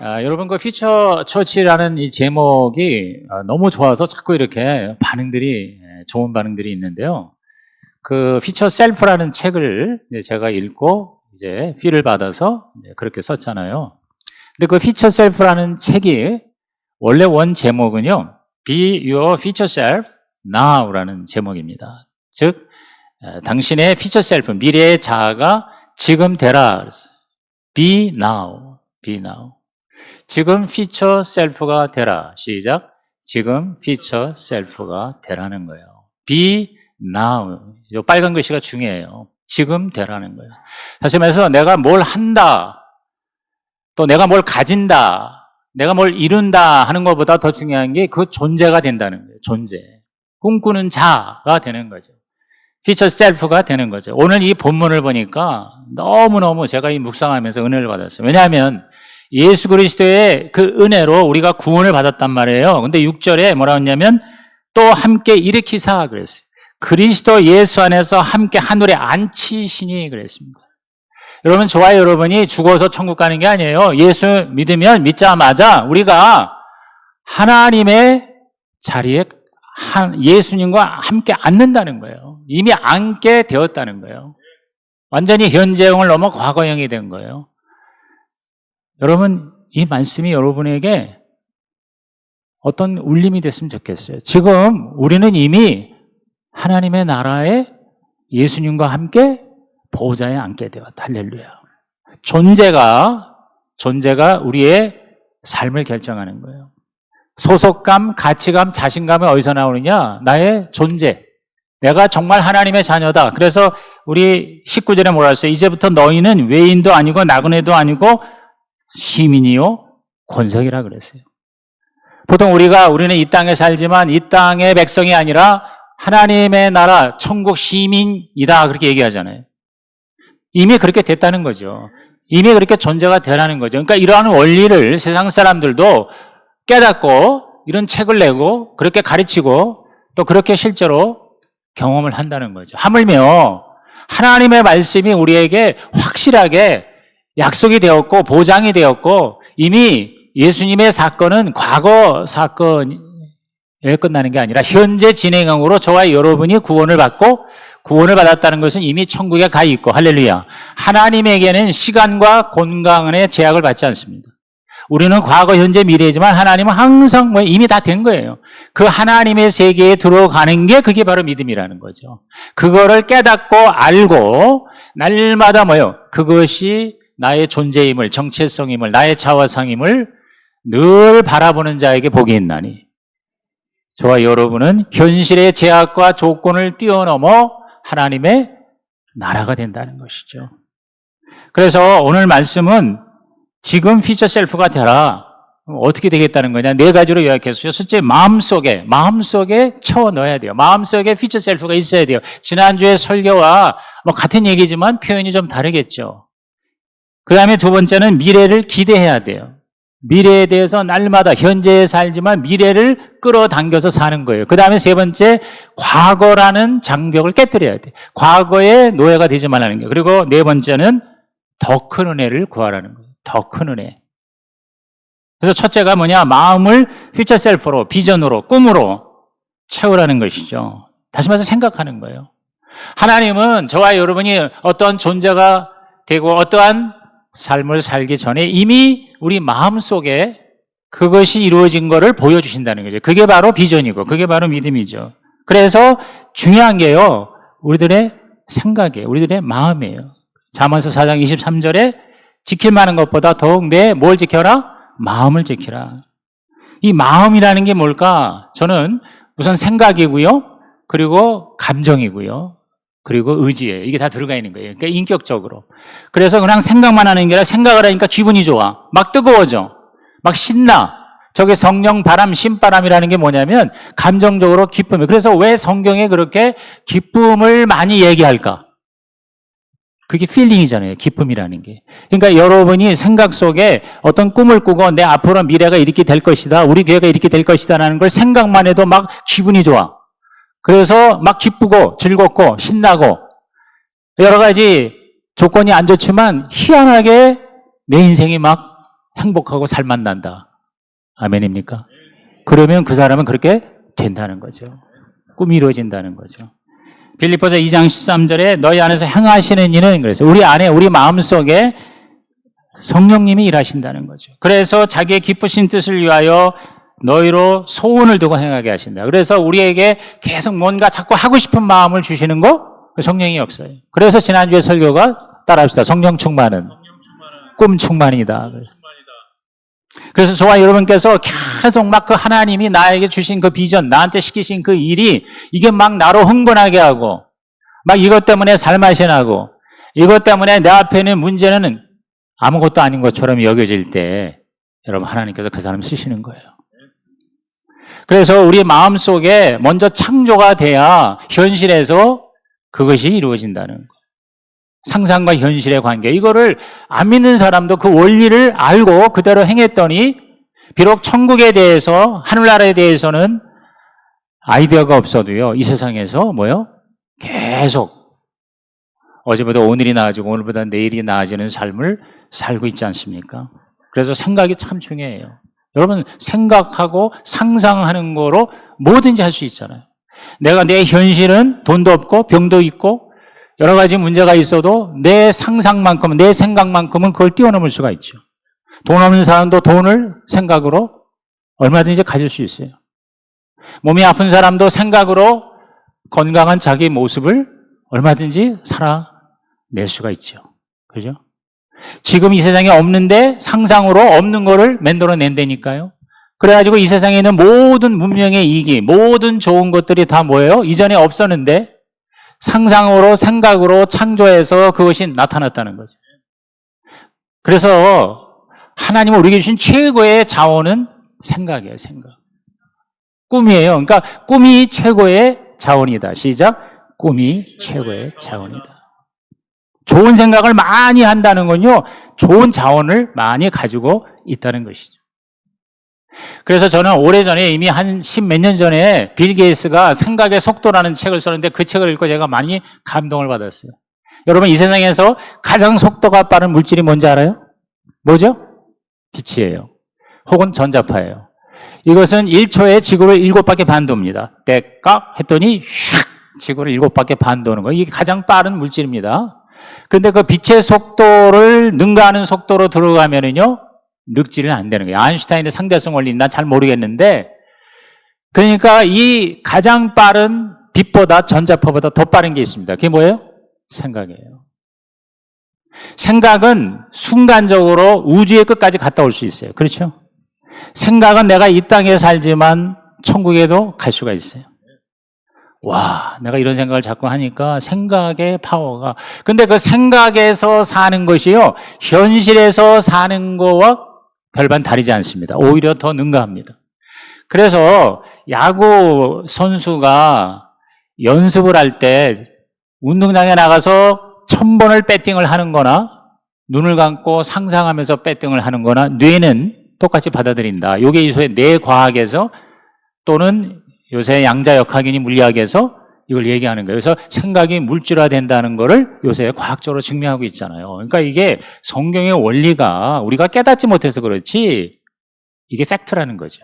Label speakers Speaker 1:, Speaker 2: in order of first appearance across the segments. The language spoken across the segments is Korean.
Speaker 1: 여러분 그 퓨처 처치라는 이 제목이 너무 좋아서 자꾸 이렇게 좋은 반응들이 있는데요. 그 퓨처 셀프라는 책을 제가 읽고 이제 필을 받아서 그렇게 썼잖아요. 근데 그 퓨처 셀프라는 책이 원래 원 제목은요, Be Your Future Self Now라는 제목입니다. 즉, 당신의 퓨처 셀프, 미래의 자아가 지금 되라. Be now, be now. 지금 퓨처 셀프가 되라. 시작. 지금 퓨처 셀프가 되라는 거예요. Be now. 이 빨간 글씨가 중요해요. 지금 되라는 거예요. 다시 말해서 내가 뭘 한다, 또 내가 뭘 가진다, 내가 뭘 이룬다 하는 것보다 더 중요한 게 그 존재가 된다는 거예요. 존재. 꿈꾸는 자가 되는 거죠. 퓨처 셀프가 되는 거죠. 오늘 이 본문을 보니까 너무너무 제가 이 묵상하면서 은혜를 받았어요. 왜냐하면 예수 그리스도의 그 은혜로 우리가 구원을 받았단 말이에요. 근데 6절에 뭐라고 했냐면 또 함께 일으키사 그랬어요. 그리스도 예수 안에서 함께 하늘에 앉히시니 그랬습니다. 여러분, 저와 여러분이 죽어서 천국 가는 게 아니에요. 예수 믿자마자 우리가 하나님의 자리에 예수님과 함께 앉는다는 거예요. 이미 앉게 되었다는 거예요. 완전히 현재형을 넘어 과거형이 된 거예요. 여러분, 이 말씀이 여러분에게 어떤 울림이 됐으면 좋겠어요. 지금 우리는 이미 하나님의 나라에 예수님과 함께 보좌에 앉게 되었다. 할렐루야. 존재가 우리의 삶을 결정하는 거예요. 소속감, 가치감, 자신감이 어디서 나오느냐? 나의 존재. 내가 정말 하나님의 자녀다. 그래서 우리 19절에 뭐라 했어요? 이제부터 너희는 외인도 아니고 나그네도 아니고 시민이요 권속이라 그랬어요. 보통 우리는 이 땅에 살지만 이 땅의 백성이 아니라 하나님의 나라 천국 시민이다 그렇게 얘기하잖아요. 이미 그렇게 됐다는 거죠. 이미 그렇게 존재가 되라는 거죠. 그러니까 이러한 원리를 세상 사람들도 깨닫고 이런 책을 내고 그렇게 가르치고 또 그렇게 실제로 경험을 한다는 거죠. 하물며 하나님의 말씀이 우리에게 확실하게 약속이 되었고 보장이 되었고 이미 예수님의 사건은 과거 사건에 끝나는 게 아니라 현재 진행형으로 저와 여러분이 구원을 받았다는 것은 이미 천국에 가 있고 할렐루야. 하나님에게는 시간과 공간의 제약을 받지 않습니다. 우리는 과거, 현재, 미래지만 하나님은 항상 이미 다 된 거예요. 그 하나님의 세계에 들어가는 게 그게 바로 믿음이라는 거죠. 그거를 깨닫고 알고 날마다 그것이 나의 존재임을, 정체성임을, 나의 자화상임을 늘 바라보는 자에게 복이 있나니. 저와 여러분은 현실의 제약과 조건을 뛰어넘어 하나님의 나라가 된다는 것이죠. 그래서 오늘 말씀은 지금 퓨처 셀프가 되라. 어떻게 되겠다는 거냐? 4가지로 요약했어요. 첫째, 마음속에 채워 넣어야 돼요. 마음속에 퓨처 셀프가 있어야 돼요. 지난주에 설교와 같은 얘기지만 표현이 좀 다르겠죠. 그 다음에 두 번째는 미래를 기대해야 돼요. 미래에 대해서 날마다 현재에 살지만 미래를 끌어당겨서 사는 거예요. 그 다음에 세 번째, 과거라는 장벽을 깨뜨려야 돼요. 과거의 노예가 되지 말라는 거예요. 그리고 네 번째는 더 큰 은혜를 구하라는 거예요. 더 큰 은혜. 그래서 첫째가 뭐냐? 마음을 퓨처 셀프로, 비전으로, 꿈으로 채우라는 것이죠. 다시 말해서 생각하는 거예요. 하나님은 저와 여러분이 어떤 존재가 되고 어떠한 삶을 살기 전에 이미 우리 마음속에 그것이 이루어진 것을 보여주신다는 거죠. 그게 바로 비전이고 그게 바로 믿음이죠. 그래서 중요한 게요, 우리들의 생각이에요. 우리들의 마음이에요. 잠언서 4장 23절에 지킬 만한 것보다 더욱 뭘 지켜라? 마음을 지키라. 이 마음이라는 게 뭘까? 저는 우선 생각이고요, 그리고 감정이고요, 그리고 의지예요. 이게 다 들어가 있는 거예요. 그러니까 인격적으로. 그래서 그냥 생각만 하는 게 아니라 생각을 하니까 기분이 좋아. 막 뜨거워져. 막 신나. 저게 성령 바람, 신바람이라는 게 뭐냐면 감정적으로 기쁨이에요. 그래서 왜 성경에 그렇게 기쁨을 많이 얘기할까? 그게 필링이잖아요. 기쁨이라는 게. 그러니까 여러분이 생각 속에 어떤 꿈을 꾸고 내 앞으로 미래가 이렇게 될 것이다, 우리 교회가 이렇게 될 것이다 라는 걸 생각만 해도 막 기분이 좋아. 그래서 막 기쁘고 즐겁고 신나고 여러 가지 조건이 안 좋지만 희한하게 내 인생이 막 행복하고 살만 난다. 아멘입니까? 그러면 그 사람은 그렇게 된다는 거죠. 꿈이 이루어진다는 거죠. 빌립보서 2장 13절에 너희 안에서 행하시는 일은 그래서 우리 안에 우리 마음속에 성령님이 일하신다는 거죠. 그래서 자기의 기쁘신 뜻을 위하여 너희로 소원을 두고 행하게 하신다. 그래서 우리에게 계속 뭔가 자꾸 하고 싶은 마음을 주시는 거 성령의 역사예요. 그래서 지난주에 설교가 따라합시다. 성령 충만은 꿈 충만이다. 그래서 저와 여러분께서 계속 막 그 하나님이 나에게 주신 그 비전, 나한테 시키신 그 일이 이게 막 나로 흥분하게 하고 막 이것 때문에 살맛이 나고 이것 때문에 내 앞에 있는 문제는 아무것도 아닌 것처럼 여겨질 때 여러분 하나님께서 그 사람 쓰시는 거예요. 그래서 우리 마음속에 먼저 창조가 돼야 현실에서 그것이 이루어진다는 거. 상상과 현실의 관계. 이거를 안 믿는 사람도 그 원리를 알고 그대로 행했더니 비록 천국에 대해서 하늘나라에 대해서는 아이디어가 없어도요. 이 세상에서 뭐요? 계속 어제보다 오늘이 나아지고 오늘보다 내일이 나아지는 삶을 살고 있지 않습니까? 그래서 생각이 참 중요해요. 여러분 생각하고 상상하는 거로 뭐든지 할 수 있잖아요. 내가 내 현실은 돈도 없고 병도 있고 여러 가지 문제가 있어도 내 상상만큼은 내 생각만큼은 그걸 뛰어넘을 수가 있죠. 돈 없는 사람도 돈을 생각으로 얼마든지 가질 수 있어요. 몸이 아픈 사람도 생각으로 건강한 자기 모습을 얼마든지 살아낼 수가 있죠. 그죠? 지금 이 세상에 없는데 상상으로 없는 거를 만들어낸다니까요. 그래가지고 이 세상에 있는 모든 문명의 이기, 모든 좋은 것들이 다 뭐예요? 이전에 없었는데 상상으로 생각으로 창조해서 그것이 나타났다는 거죠. 그래서 하나님은 우리에게 주신 최고의 자원은 생각이에요. 생각. 꿈이에요. 그러니까 꿈이 최고의 자원이다. 시작. 꿈이 최고의 자원이다. 좋은 생각을 많이 한다는 건요, 좋은 자원을 많이 가지고 있다는 것이죠. 그래서 저는 오래전에 이미 한 10몇 년 전에 빌 게이츠가 생각의 속도라는 책을 썼는데 그 책을 읽고 제가 많이 감동을 받았어요. 여러분 이 세상에서 가장 속도가 빠른 물질이 뭔지 알아요? 뭐죠? 빛이에요. 혹은 전자파예요. 이것은 1초에 지구를 7바퀴 반 돕니다. 떼깍 했더니 샥 지구를 7바퀴 반 도는 거예요. 이게 가장 빠른 물질입니다. 그런데 그 빛의 속도를 능가하는 속도로 들어가면은요, 늙지는 안 되는 거예요. 아인슈타인의 상대성 원리 난 잘 모르겠는데, 그러니까 이 가장 빠른 빛보다 전자파보다 더 빠른 게 있습니다. 그게 뭐예요? 생각이에요. 생각은 순간적으로 우주의 끝까지 갔다 올 수 있어요. 그렇죠? 생각은 내가 이 땅에 살지만 천국에도 갈 수가 있어요. 와, 내가 이런 생각을 자꾸 하니까 생각의 파워가. 근데 그 생각에서 사는 것이요, 현실에서 사는 거와 별반 다르지 않습니다. 오히려 더 능가합니다. 그래서 야구 선수가 연습을 할 때 운동장에 나가서 1000번을 배팅을 하는 거나 눈을 감고 상상하면서 배팅을 하는 거나 뇌는 똑같이 받아들인다. 이게 소위 뇌과학에서 또는 요새 양자역학이니 물리학에서 이걸 얘기하는 거예요. 그래서 생각이 물질화된다는 거를 요새 과학적으로 증명하고 있잖아요. 그러니까 이게 성경의 원리가 우리가 깨닫지 못해서 그렇지 이게 팩트라는 거죠.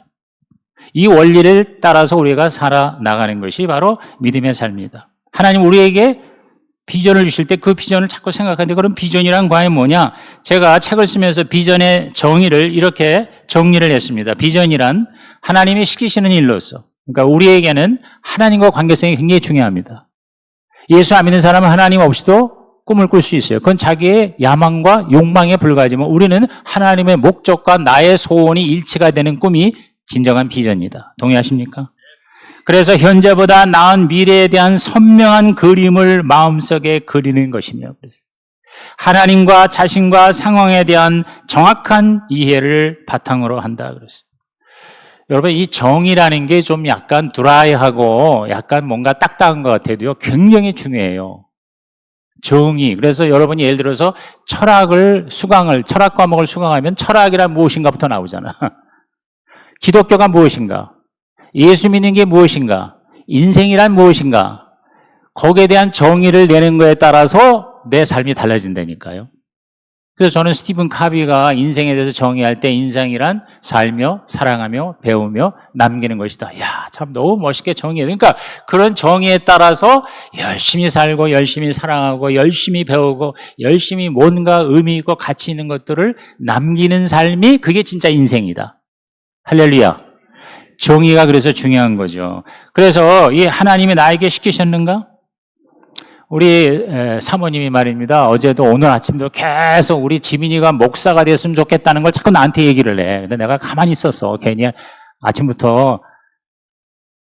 Speaker 1: 이 원리를 따라서 우리가 살아나가는 것이 바로 믿음의 삶이다. 하나님 우리에게 비전을 주실 때 그 비전을 자꾸 생각하는데 그럼 비전이란 과연 뭐냐? 제가 책을 쓰면서 비전의 정의를 이렇게 정리를 했습니다. 비전이란 하나님이 시키시는 일로서, 그러니까 우리에게는 하나님과 관계성이 굉장히 중요합니다. 예수 안 믿는 사람은 하나님 없이도 꿈을 꿀 수 있어요. 그건 자기의 야망과 욕망에 불과하지만 우리는 하나님의 목적과 나의 소원이 일치가 되는 꿈이 진정한 비전이다. 동의하십니까? 그래서 현재보다 나은 미래에 대한 선명한 그림을 마음속에 그리는 것이며, 하나님과 자신과 상황에 대한 정확한 이해를 바탕으로 한다. 그랬어요. 여러분, 이 정의라는 게 좀 약간 드라이하고 약간 뭔가 딱딱한 것 같아도요, 굉장히 중요해요. 정의. 그래서 여러분이 예를 들어서 철학 과목을 수강하면 철학이란 무엇인가부터 나오잖아. 기독교가 무엇인가? 예수 믿는 게 무엇인가? 인생이란 무엇인가? 거기에 대한 정의를 내는 거에 따라서 내 삶이 달라진다니까요. 그래서 저는 스티븐 카비가 인생에 대해서 정의할 때 인생이란 살며 사랑하며 배우며 남기는 것이다. 야, 참 너무 멋있게 정의해. 그러니까 그런 정의에 따라서 열심히 살고 열심히 사랑하고 열심히 배우고 열심히 뭔가 의미 있고 가치 있는 것들을 남기는 삶이 그게 진짜 인생이다. 할렐루야. 정의가 그래서 중요한 거죠. 그래서 이 하나님이 나에게 시키셨는가? 우리 사모님이 말입니다. 어제도 오늘 아침도 계속 우리 지민이가 목사가 됐으면 좋겠다는 걸 자꾸 나한테 얘기를 해. 근데 내가 가만히 있었어. 괜히 아침부터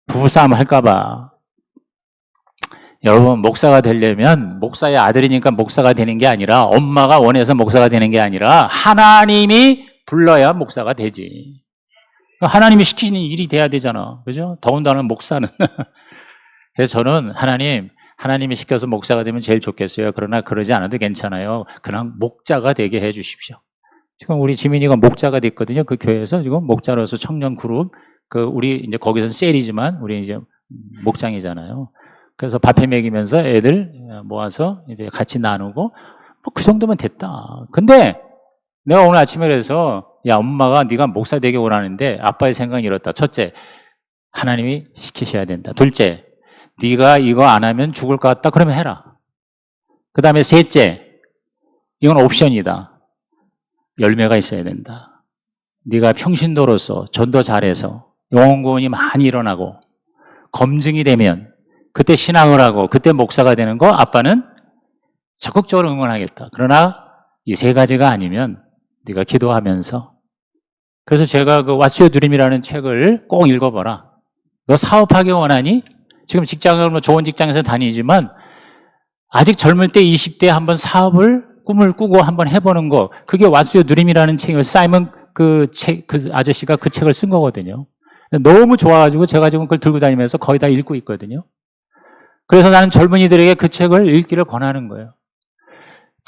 Speaker 1: 부부싸움 할까봐. 여러분, 목사가 되려면 목사의 아들이니까 목사가 되는 게 아니라 엄마가 원해서 목사가 되는 게 아니라 하나님이 불러야 목사가 되지. 하나님이 시키는 일이 돼야 되잖아. 그죠? 더군다나 목사는. 그래서 저는 하나님이 시켜서 목사가 되면 제일 좋겠어요. 그러나 그러지 않아도 괜찮아요. 그냥 목자가 되게 해 주십시오. 지금 우리 지민이가 목자가 됐거든요. 그 교회에서 지금 목자로서 청년 그룹, 우리 이제 거기서는 셀이지만 우리 이제 목장이잖아요. 그래서 밥해 먹이면서 애들 모아서 이제 같이 나누고 뭐 그 정도면 됐다. 근데 내가 오늘 아침에 그래서 야, 엄마가 네가 목사 되게 원하는데 아빠의 생각은 이렇다. 첫째, 하나님이 시키셔야 된다. 둘째, 네가 이거 안 하면 죽을 것 같다. 그러면 해라. 그 다음에 셋째, 이건 옵션이다. 열매가 있어야 된다. 네가 평신도로서 전도 잘해서 영혼구원이 많이 일어나고 검증이 되면 그때 신앙을 하고 그때 목사가 되는 거 아빠는 적극적으로 응원하겠다. 그러나 이 세 가지가 아니면 네가 기도하면서, 그래서 제가 그 What's Your Dream이라는 책을 꼭 읽어봐라. 너 사업하기 원하니? 지금 직장을 뭐 좋은 직장에서 다니지만 아직 젊을 때 20대에 한번 사업을 꿈을 꾸고 한번 해보는 거, 그게 What's Your Dream이라는 책을 사이먼 그 아저씨가 그 책을 쓴 거거든요. 너무 좋아가지고 제가 지금 그걸 들고 다니면서 거의 다 읽고 있거든요. 그래서 나는 젊은이들에게 그 책을 읽기를 권하는 거예요.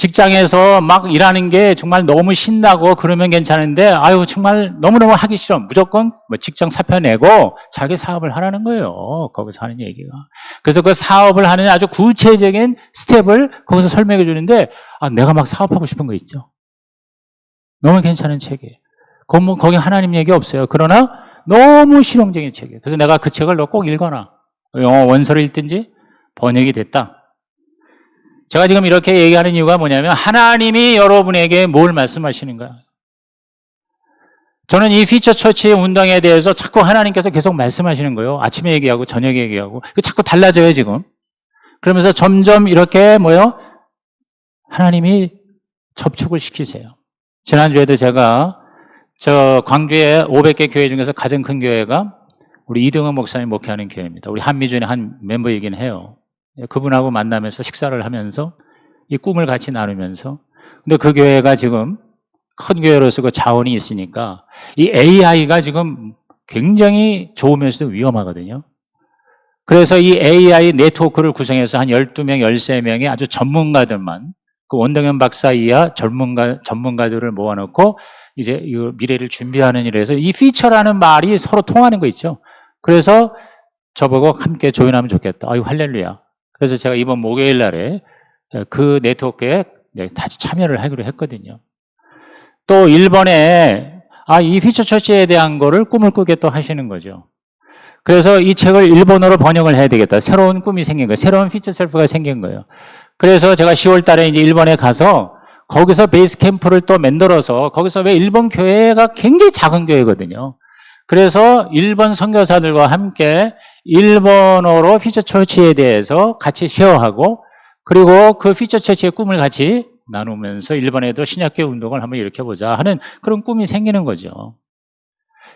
Speaker 1: 직장에서 막 일하는 게 정말 너무 신나고 그러면 괜찮은데, 아유, 정말 너무너무 하기 싫어. 무조건 뭐 직장 사표 내고 자기 사업을 하라는 거예요. 거기서 하는 얘기가. 그래서 그 사업을 하는 아주 구체적인 스텝을 거기서 설명해 주는데, 아, 내가 막 사업하고 싶은 거 있죠. 너무 괜찮은 책이에요. 거기 하나님 얘기 없어요. 그러나 너무 실용적인 책이에요. 그래서 내가 그 책을 너 꼭 읽어놔. 영어 원서를 읽든지 번역이 됐다. 제가 지금 이렇게 얘기하는 이유가 뭐냐면 하나님이 여러분에게 뭘 말씀하시는가. 저는 이 피처 처치의 운동에 대해서 자꾸 하나님께서 계속 말씀하시는 거예요. 아침에 얘기하고 저녁에 얘기하고. 자꾸 달라져요, 지금. 그러면서 점점 이렇게 하나님이 접촉을 시키세요. 지난주에도 제가 저 광주의 500개 교회 중에서 가장 큰 교회가 우리 이등은 목사님 목회하는 교회입니다. 우리 한미준의 한 멤버이긴 해요. 그분하고 만나면서 식사를 하면서 이 꿈을 같이 나누면서, 근데 그 교회가 지금 큰 교회로서 그 자원이 있으니까 이 AI가 지금 굉장히 좋으면서도 위험하거든요. 그래서 이 AI 네트워크를 구성해서 한 12명, 13명의 아주 전문가들만, 그 원동현 박사 이하 전문가들을 모아놓고 이제 이 미래를 준비하는 일에서 이 피처라는 말이 서로 통하는 거 있죠. 그래서 저보고 함께 조인하면 좋겠다. 아유, 할렐루야. 그래서 제가 이번 목요일 날에 그 네트워크에 다시 참여를 하기로 했거든요. 또 일본에 이 피처 처치에 대한 거를 꿈을 꾸게 또 하시는 거죠. 그래서 이 책을 일본어로 번역을 해야 되겠다. 새로운 꿈이 생긴 거예요. 새로운 피처 셀프가 생긴 거예요. 그래서 제가 10월 달에 이제 일본에 가서 거기서 베이스 캠프를 또 만들어서, 거기서 왜 일본 교회가 굉장히 작은 교회거든요. 그래서 일본 선교사들과 함께 일본어로 피처 처치에 대해서 같이 쉐어하고, 그리고 그 피처 처치의 꿈을 같이 나누면서 일본에도 신약교 운동을 한번 일으켜보자 하는 그런 꿈이 생기는 거죠.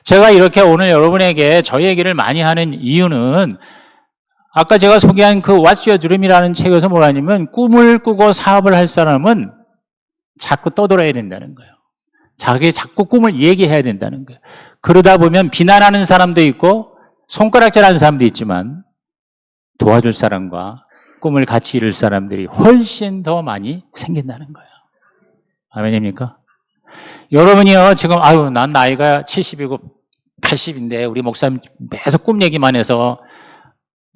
Speaker 1: 제가 이렇게 오늘 여러분에게 저 얘기를 많이 하는 이유는, 아까 제가 소개한 그 What's Your Dream이라는 책에서 뭐라냐면, 꿈을 꾸고 사업을 할 사람은 자꾸 떠들어야 된다는 거예요. 자꾸 꿈을 얘기해야 된다는 거예요. 그러다 보면 비난하는 사람도 있고 손가락질하는 사람도 있지만 도와줄 사람과 꿈을 같이 이룰 사람들이 훨씬 더 많이 생긴다는 거예요. 아멘입니까? 여러분이요, 지금 난 나이가 70이고 80인데 우리 목사님 계속 꿈 얘기만 해서,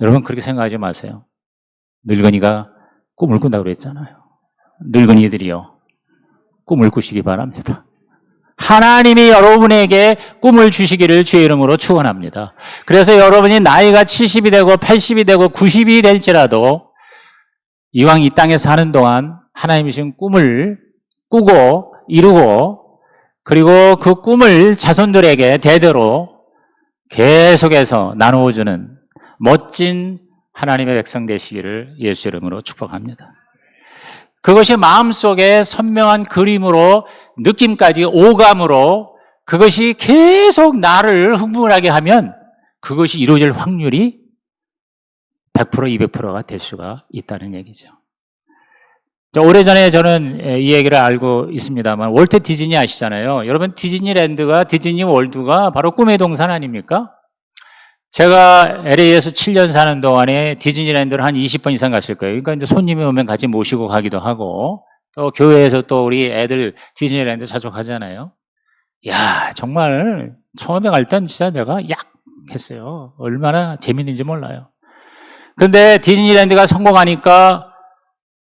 Speaker 1: 여러분 그렇게 생각하지 마세요. 늙은이가 꿈을 꾼다고 그랬잖아요. 늙은이들이요, 꿈을 꾸시기 바랍니다. 하나님이 여러분에게 꿈을 주시기를 주의 이름으로 축원합니다. 그래서 여러분이 나이가 70이 되고 80이 되고 90이 될지라도 이왕 이 땅에 사는 동안 하나님이 주신 꿈을 꾸고 이루고 그리고 그 꿈을 자손들에게 대대로 계속해서 나누어주는 멋진 하나님의 백성 되시기를 예수 이름으로 축복합니다. 그것이 마음속에 선명한 그림으로 느낌까지 오감으로 그것이 계속 나를 흥분하게 하면 그것이 이루어질 확률이 100% 200%가 될 수가 있다는 얘기죠. 오래전에 저는 이 얘기를 알고 있습니다만 월트 디즈니 아시잖아요. 여러분 디즈니랜드가 디즈니 월드가 바로 꿈의 동산 아닙니까? 제가 LA에서 7년 사는 동안에 디즈니랜드를 한 20번 이상 갔을 거예요. 그러니까 이제 손님이 오면 같이 모시고 가기도 하고 또 교회에서 또 우리 애들 디즈니랜드 자주 가잖아요. 야, 정말 처음에 갈 땐 진짜 내가 약했어요. 얼마나 재밌는지 몰라요. 근데 디즈니랜드가 성공하니까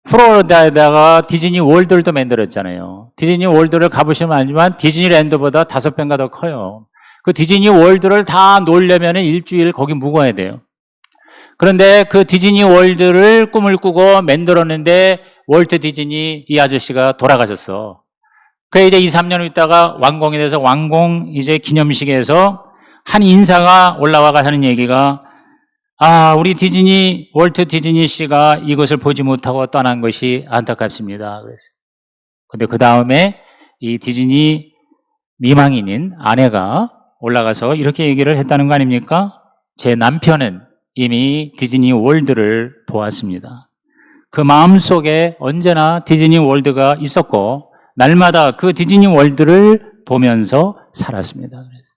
Speaker 1: 플로리다에다가 디즈니 월드를 또 만들었잖아요. 디즈니 월드를 가보시면 알지만 디즈니랜드보다 5배가 더 커요. 그 디즈니 월드를 다 놀려면 일주일 거기 묵어야 돼요. 그런데 그 디즈니 월드를 꿈을 꾸고 만들었는데 월트 디즈니 이 아저씨가 돌아가셨어. 그 이제 2, 3년 있다가 완공이 돼서 완공 이제 기념식에서 한 인사가 올라와가 하는 얘기가 우리 디즈니 월트 디즈니 씨가 이것을 보지 못하고 떠난 것이 안타깝습니다. 그랬어요. 근데 그 다음에 이 디즈니 미망인인 아내가 올라가서 이렇게 얘기를 했다는 거 아닙니까? 제 남편은 이미 디즈니 월드를 보았습니다. 그 마음속에 언제나 디즈니 월드가 있었고 날마다 그 디즈니 월드를 보면서 살았습니다. 그래서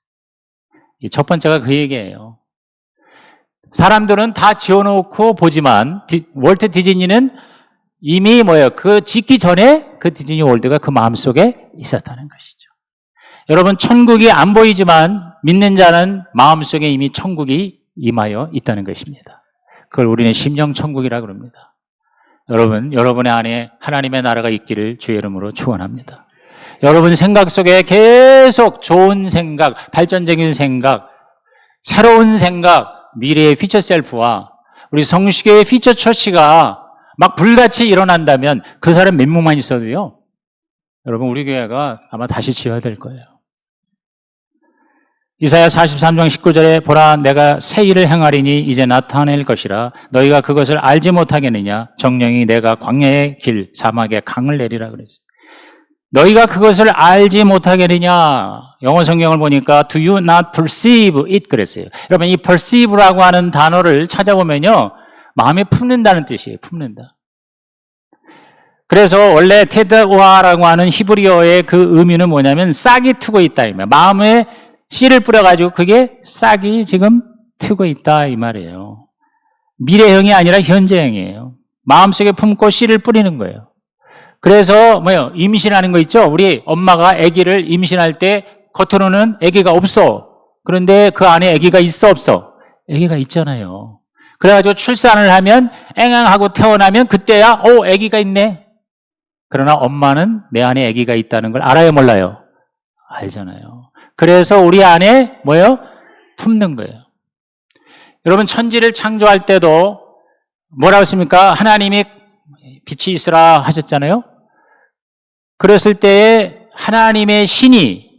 Speaker 1: 첫 번째가 그 얘기예요. 사람들은 다 지어놓고 보지만 월트 디즈니는 이미 그 짓기 전에 그 디즈니 월드가 그 마음속에 있었다는 것이죠. 여러분 천국이 안 보이지만 믿는 자는 마음속에 이미 천국이 임하여 있다는 것입니다. 그걸 우리는 심령천국이라고 합니다. 여러분의 안에 하나님의 나라가 있기를 주의 이름으로 축원합니다. 여러분 생각 속에 계속 좋은 생각, 발전적인 생각, 새로운 생각, 미래의 피처 셀프와 우리 성시교의 피처 처치가 막 불같이 일어난다면 그 사람 몇 명만 있어도요. 여러분 우리 교회가 아마 다시 지어야 될 거예요. 이사야 43장 19절에 보라 내가 새 일을 행하리니 이제 나타낼 것이라 너희가 그것을 알지 못하겠느냐 정령이 내가 광야의 길 사막에 강을 내리라 그랬어요. 너희가 그것을 알지 못하겠느냐 영어 성경을 보니까 do you not perceive it 그랬어요. 여러분 이 perceive라고 하는 단어를 찾아보면요 마음에 품는다는 뜻이에요. 품는다. 그래서 원래 테드와라고 하는 히브리어의 그 의미는 뭐냐면 싹이 트고 있다 이 말. 마음에 씨를 뿌려가지고 그게 싹이 지금 트고 있다 이 말이에요. 미래형이 아니라 현재형이에요. 마음속에 품고 씨를 뿌리는 거예요. 그래서 임신하는 거 있죠? 우리 엄마가 아기를 임신할 때 겉으로는 아기가 없어. 그런데 그 안에 아기가 있어 없어? 아기가 있잖아요. 그래가지고 출산을 하면 앵앵하고 태어나면 그때야 아기가 있네. 그러나 엄마는 내 안에 아기가 있다는 걸 알아요 몰라요? 알잖아요. 그래서 우리 안에 품는 거예요. 여러분 천지를 창조할 때도 뭐라고 했습니까? 하나님이 빛이 있으라 하셨잖아요. 그랬을 때에 하나님의 신이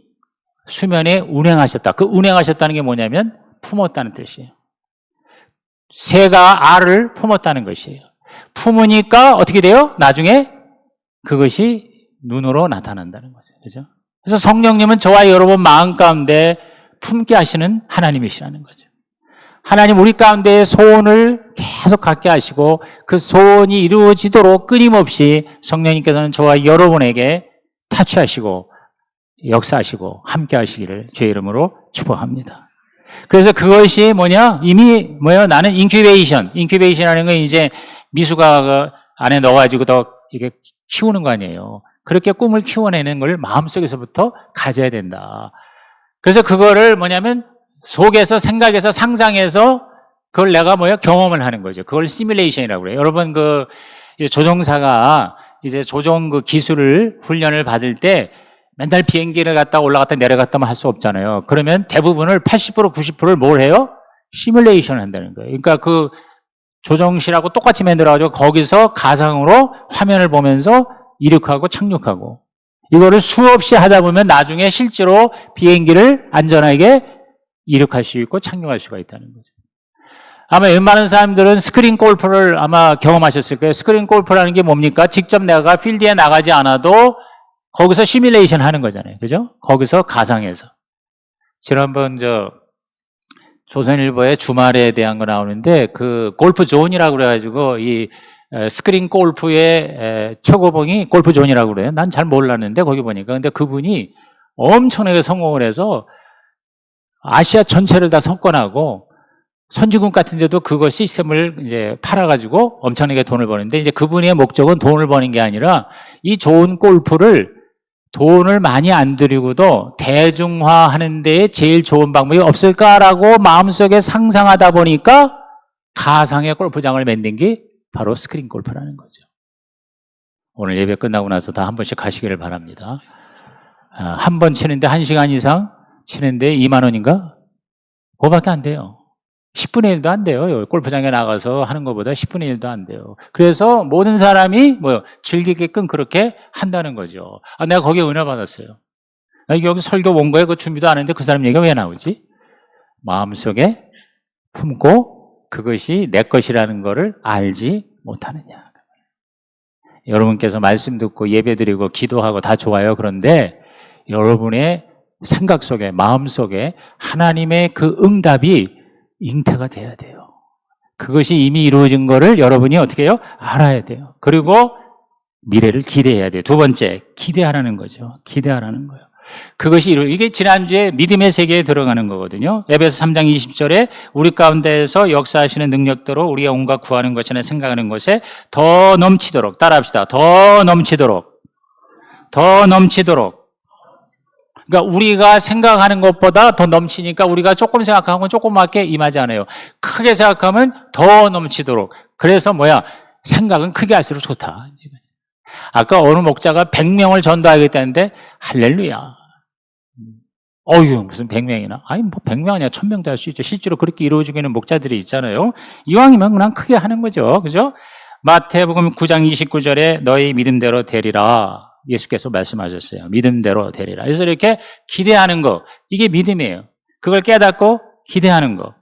Speaker 1: 수면에 운행하셨다. 그 운행하셨다는 게 뭐냐면 품었다는 뜻이에요. 새가 알을 품었다는 것이에요. 품으니까 어떻게 돼요? 나중에 그것이 눈으로 나타난다는 거죠. 그죠? 그래서 성령님은 저와 여러분 마음 가운데 품게 하시는 하나님이시라는 거죠. 하나님 우리 가운데 소원을 계속 갖게 하시고 그 소원이 이루어지도록 끊임없이 성령님께서는 저와 여러분에게 타치하시고 역사하시고 함께 하시기를 주의 이름으로 축복합니다. 그래서 그것이 이미 나는 인큐베이션이라는 건 이제 미숙아가 안에 넣어가지고 더 이게 키우는 거 아니에요. 그렇게 꿈을 키워내는 걸 마음속에서부터 가져야 된다. 그래서 그거를 속에서 생각해서 상상해서 그걸 내가 경험을 하는 거죠. 그걸 시뮬레이션이라고 그래요. 여러분 조종사가 이제 조종 그 기술을 훈련을 받을 때 맨날 비행기를 갔다 올라갔다 내려갔다만 할 수 없잖아요. 그러면 대부분을 80% 90%를 뭘 해요? 시뮬레이션을 한다는 거예요. 그러니까 그 조종실하고 똑같이 만들어가지고 거기서 가상으로 화면을 보면서 이륙하고 착륙하고 이거를 수없이 하다 보면 나중에 실제로 비행기를 안전하게 이륙할 수 있고 착륙할 수가 있다는 거죠. 아마 웬만한 사람들은 스크린 골프를 아마 경험하셨을 거예요. 스크린 골프라는 게 뭡니까? 직접 내가 필드에 나가지 않아도 거기서 시뮬레이션 하는 거잖아요. 그죠? 거기서 가상에서. 지난번 조선일보의 주말에 대한 거 나오는데 그 골프 존이라고 그래가지고 이 스크린 골프의 최고봉이 골프 존이라고 그래요. 난 잘 몰랐는데 거기 보니까. 근데 그분이 엄청나게 성공을 해서 아시아 전체를 다 석권하고 선진국 같은 데도 그거 시스템을 이제 팔아가지고 엄청나게 돈을 버는데 이제 그분의 목적은 돈을 버는 게 아니라 이 좋은 골프를 돈을 많이 안 들이고도 대중화하는 데에 제일 좋은 방법이 없을까라고 마음속에 상상하다 보니까 가상의 골프장을 만든 게 바로 스크린 골프라는 거죠. 오늘 예배 끝나고 나서 다 한 번씩 가시기를 바랍니다. 한 번 치는데 1시간 이상 치는데 2만 원인가? 그거밖에 안 돼요. 10분의 1도 안 돼요. 골프장에 나가서 하는 것보다 10분의 1도 안 돼요. 그래서 모든 사람이 즐기게끔 그렇게 한다는 거죠. 내가 거기에 은혜 받았어요. 나 여기 설교 온 거에 그 준비도 안 했는데 그 사람 얘기가 왜 나오지? 마음속에 품고 그것이 내 것이라는 것을 알지 못하느냐. 여러분께서 말씀 듣고 예배 드리고 기도하고 다 좋아요. 그런데 여러분의 생각 속에 마음 속에 하나님의 그 응답이 잉태가 돼야 돼요. 그것이 이미 이루어진 거를 여러분이 어떻게 해요? 알아야 돼요. 그리고 미래를 기대해야 돼요. 두 번째, 기대하라는 거죠. 기대하라는 거예요. 그것이 이게 지난주에 믿음의 세계에 들어가는 거거든요. 에베소 3장 20절에 우리 가운데에서 역사하시는 능력대로 우리가 온갖 구하는 것이나 생각하는 것에 더 넘치도록, 따라합시다. 더 넘치도록. 그러니까 우리가 생각하는 것보다 더 넘치니까 우리가 조금 생각하면 조그맣게 임하지 않아요. 크게 생각하면 더 넘치도록. 그래서 생각은 크게 할수록 좋다. 아까 어느 목자가 100명을 전도하겠다는데 할렐루야. 무슨 100명이나. 100명 아니야. 1000명도 할 수 있죠. 실제로 그렇게 이루어지고 있는 목자들이 있잖아요. 이왕이면 그냥 크게 하는 거죠. 그죠? 마태복음 9장 29절에 너희 믿음대로 되리라. 예수께서 말씀하셨어요. 믿음대로 되리라. 그래서 이렇게 기대하는 거, 이게 믿음이에요. 그걸 깨닫고 기대하는 거.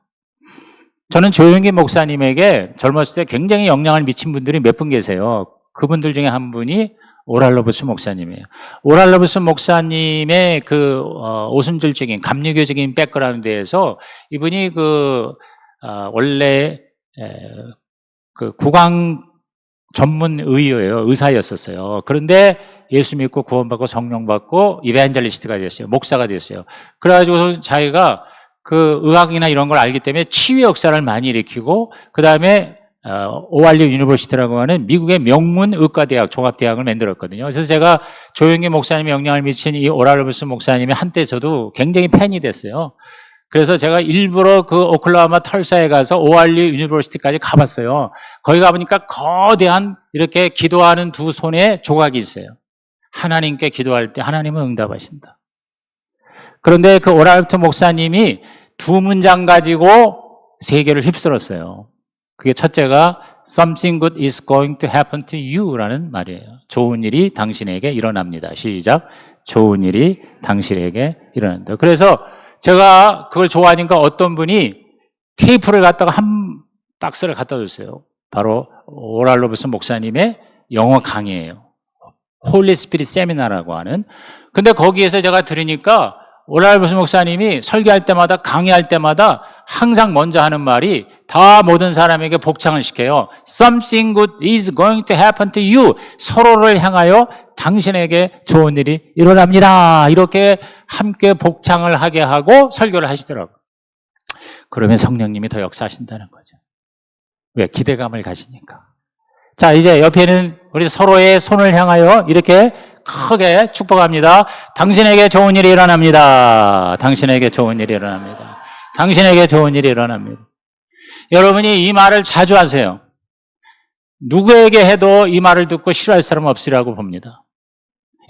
Speaker 1: 저는 조용기 목사님에게 젊었을 때 굉장히 영향을 미친 분들이 몇 분 계세요. 그분들 중에 한 분이 오랄로브스 목사님이에요. 오랄로브스 목사님의 그 오순절적인 감리교적인 백그라운드에서 이분이 원래 그 구강 전문 의사였었어요. 그런데 예수 믿고 구원받고 성령 받고 이벤젤리스트가 됐어요. 목사가 됐어요. 그래가지고 자기가 그 의학이나 이런 걸 알기 때문에 치유 역사를 많이 일으키고 그 다음에 오하이오 유니버시티라고 하는 미국의 명문 의과대학 종합대학을 만들었거든요. 그래서 제가 조용기 목사님의 영향을 미친 이 오랄로브스 목사님이 한때 저도 굉장히 팬이 됐어요. 그래서 제가 일부러 그 오클라호마 털사에 가서 오하이오 유니버시티까지 가봤어요. 거기 가보니까 거대한 이렇게 기도하는 두 손에 조각이 있어요. 하나님께 기도할 때 하나님은 응답하신다. 그런데 그 오랄로브스 목사님이 두 문장 가지고 세계를 휩쓸었어요. 그게 첫째가 Something good is going to happen to you 라는 말이에요. 좋은 일이 당신에게 일어납니다. 시작. 좋은 일이 당신에게 일어난다. 그래서 제가 그걸 좋아하니까 어떤 분이 테이프를 갖다가 한 박스를 갖다 줬어요. 바로 오랄로브스 목사님의 영어 강의예요. 홀리 스피릿 세미나라고 하는. 근데 거기에서 제가 들으니까 오랄로브스 목사님이 설교할 때마다 강의할 때마다 항상 먼저 하는 말이 다 모든 사람에게 복창을 시켜요. Something good is going to happen to you. 서로를 향하여 당신에게 좋은 일이 일어납니다. 이렇게 함께 복창을 하게 하고 설교를 하시더라고요. 그러면 성령님이 더 역사하신다는 거죠. 왜? 기대감을 가지니까. 자, 이제 옆에는 우리 서로의 손을 향하여 이렇게 크게 축복합니다. 당신에게 좋은 일이 일어납니다. 당신에게 좋은 일이 일어납니다. 당신에게 좋은 일이 일어납니다. 여러분이 이 말을 자주 하세요. 누구에게 해도 이 말을 듣고 싫어할 사람은 없으리라고 봅니다.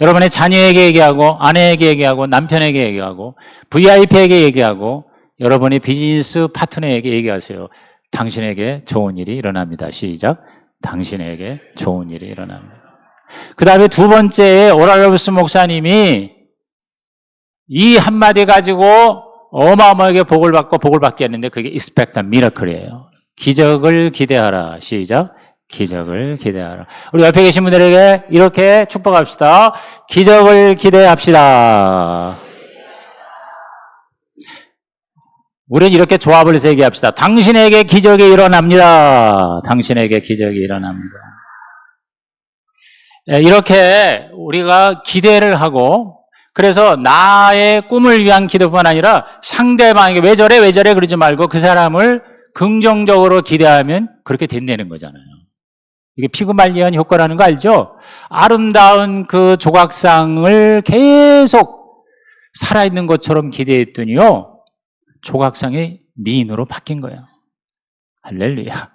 Speaker 1: 여러분의 자녀에게 얘기하고, 아내에게 얘기하고, 남편에게 얘기하고, VIP에게 얘기하고, 여러분의 비즈니스 파트너에게 얘기하세요. 당신에게 좋은 일이 일어납니다. 시작. 당신에게 좋은 일이 일어납니다. 그 다음에 두 번째에 오랄 로버스 목사님이 이 한마디 가지고 어마어마하게 복을 받고 복을 받게 했는데 그게 expect a miracle이에요. 기적을 기대하라. 시작. 기적을 기대하라. 우리 옆에 계신 분들에게 이렇게 축복합시다. 기적을 기대합시다. 우리는 이렇게 조합을 해서 얘기합시다. 당신에게 기적이 일어납니다. 당신에게 기적이 일어납니다. 이렇게 우리가 기대를 하고, 그래서 나의 꿈을 위한 기도뿐만 아니라 상대방에게 왜 저래 그러지 말고 그 사람을 긍정적으로 기대하면 그렇게 된다는 거잖아요. 이게 피그말리안 효과라는 거 알죠? 아름다운 그 조각상을 계속 살아있는 것처럼 기대했더니요, 조각상이 미인으로 바뀐 거예요. 할렐루야.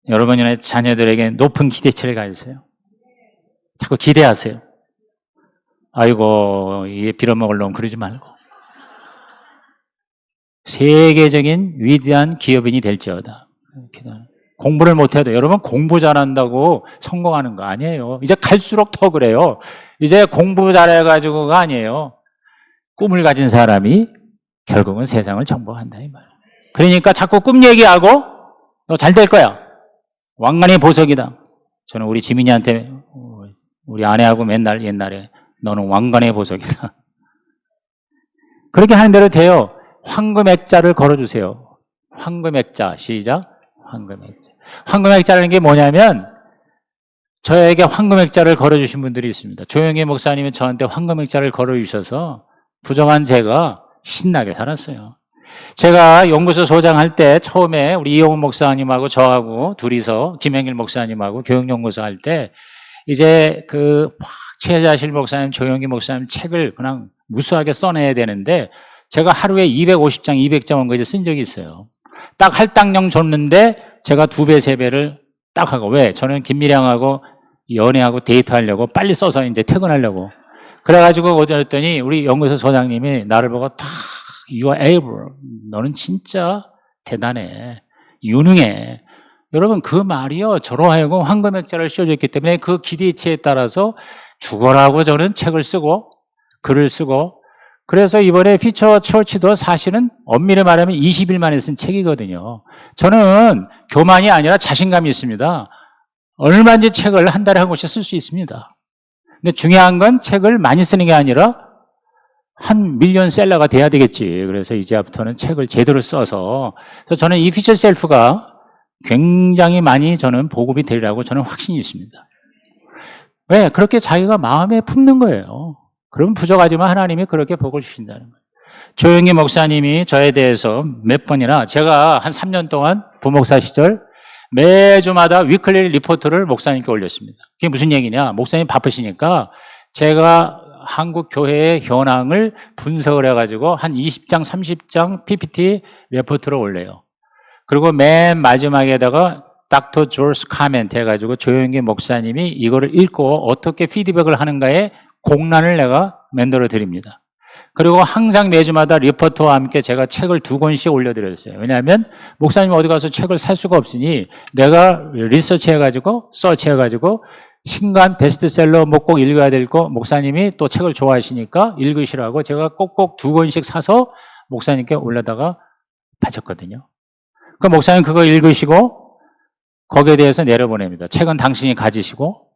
Speaker 1: 여러분의 자녀들에게 높은 기대치를 가지세요. 자꾸 기대하세요. 아이고, 이게 빌어먹을 놈 그러지 말고. 세계적인 위대한 기업인이 될지어다. 공부를 못해도, 여러분 공부 잘한다고 성공하는 거 아니에요. 이제 갈수록 더 그래요. 이제 공부 잘해가지고가 아니에요. 꿈을 가진 사람이 결국은 세상을 정복한다 이 말. 그러니까 자꾸 꿈 얘기하고 너 잘 될 거야. 왕관의 보석이다. 저는 우리 지민이한테, 우리 아내하고 맨날 옛날에 너는 왕관의 보석이다. 그렇게 하는 대로 돼요. 황금 액자를 걸어주세요. 황금 액자. 시작. 황금 액자. 황금 액자라는 게 뭐냐면 저에게 황금 액자를 걸어주신 분들이 있습니다. 조영애 목사님이 저한테 황금 액자를 걸어주셔서 부정한 제가 신나게 살았어요. 제가 연구소 소장할 때 처음에 우리 이용훈 목사님하고 저하고 둘이서 김영일 목사님하고 교육연구소 할 때 이제 최자실 목사님, 조영기 목사님 책을 그냥 무수하게 써내야 되는데 제가 하루에 250장, 200장 이제 쓴 적이 있어요. 딱 할당량 줬는데 제가 2배, 3배를 딱 하고, 왜? 저는 김미량하고 연애하고 데이트하려고 빨리 써서 이제 퇴근하려고. 그래가지고 어제였더니 우리 연구소 소장님이 나를 보고 탁, You are able. 너는 진짜 대단해. 유능해. 여러분 그 말이요, 저로 하여금 황금 액자를 씌워줬기 때문에 그 기대치에 따라서 죽어라고 저는 책을 쓰고 글을 쓰고, 그래서 이번에 피처 처치도 사실은 엄밀히 말하면 20일 만에 쓴 책이거든요. 저는 교만이 아니라 자신감이 있습니다. 얼마든지 책을 한 달에 한 권씩 쓸 수 있습니다. 근데 중요한 건 책을 많이 쓰는 게 아니라 한 밀리언셀러가 돼야 되겠지. 그래서 이제부터는 책을 제대로 써서, 그래서 저는 이 피처 셀프가 굉장히 많이 저는 보급이 되리라고 저는 확신이 있습니다. 왜? 그렇게 자기가 마음에 품는 거예요. 그럼 부족하지만 하나님이 그렇게 복을 주신다는 거예요. 조영기 목사님이 저에 대해서 몇 번이나, 제가 한 3년 동안 부목사 시절 매주마다 위클리 리포트를 목사님께 올렸습니다. 그게 무슨 얘기냐? 목사님 바쁘시니까 제가 한국 교회의 현황을 분석을 해가지고 한 20장, 30장 PPT 리포트를 올려요. 그리고 맨 마지막에다가 닥터 조스 카멘트 해가지고 조영기 목사님이 이거를 읽고 어떻게 피드백을 하는가에 공란을 내가 만들어 드립니다. 그리고 항상 매주마다 리포트와 함께 제가 책을 2권씩 올려드렸어요. 왜냐하면 목사님 어디 가서 책을 살 수가 없으니 내가 리서치 해가지고 서치해가지고 신간 베스트셀러 뭐 꼭 읽어야 될 거, 목사님이 또 책을 좋아하시니까 읽으시라고 제가 꼭꼭 2권씩 사서 목사님께 올려다가 바쳤거든요. 그 목사님 그거 읽으시고 거기에 대해서 내려보냅니다. 책은 당신이 가지시고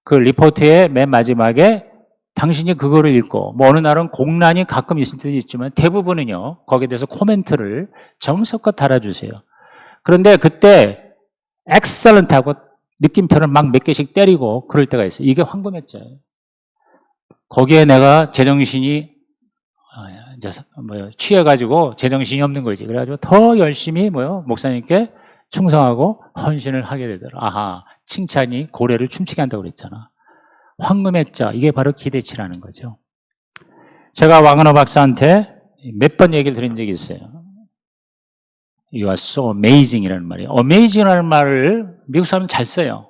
Speaker 1: 그 리포트의 맨 마지막에 당신이 그거를 읽고, 뭐 어느 날은 공란이 가끔 있을 때도 있지만 대부분은요 거기에 대해서 코멘트를 정성껏 달아주세요. 그런데 그때 엑셀런트하고 느낌표를 막 몇 개씩 때리고 그럴 때가 있어요. 이게 황금액자예요. 거기에 내가 제정신이 이제 취해가지고 제정신이 없는 거지. 그래가지고 더 열심히 목사님께 충성하고 헌신을 하게 되더라. 아하, 칭찬이 고래를 춤추게 한다고 그랬잖아. 황금액자, 이게 바로 기대치라는 거죠. 제가 왕은호 박사한테 몇 번 얘기를 드린 적이 있어요. You are so amazing이라는 말이에요. amazing이라는 말을 미국 사람은 잘 써요.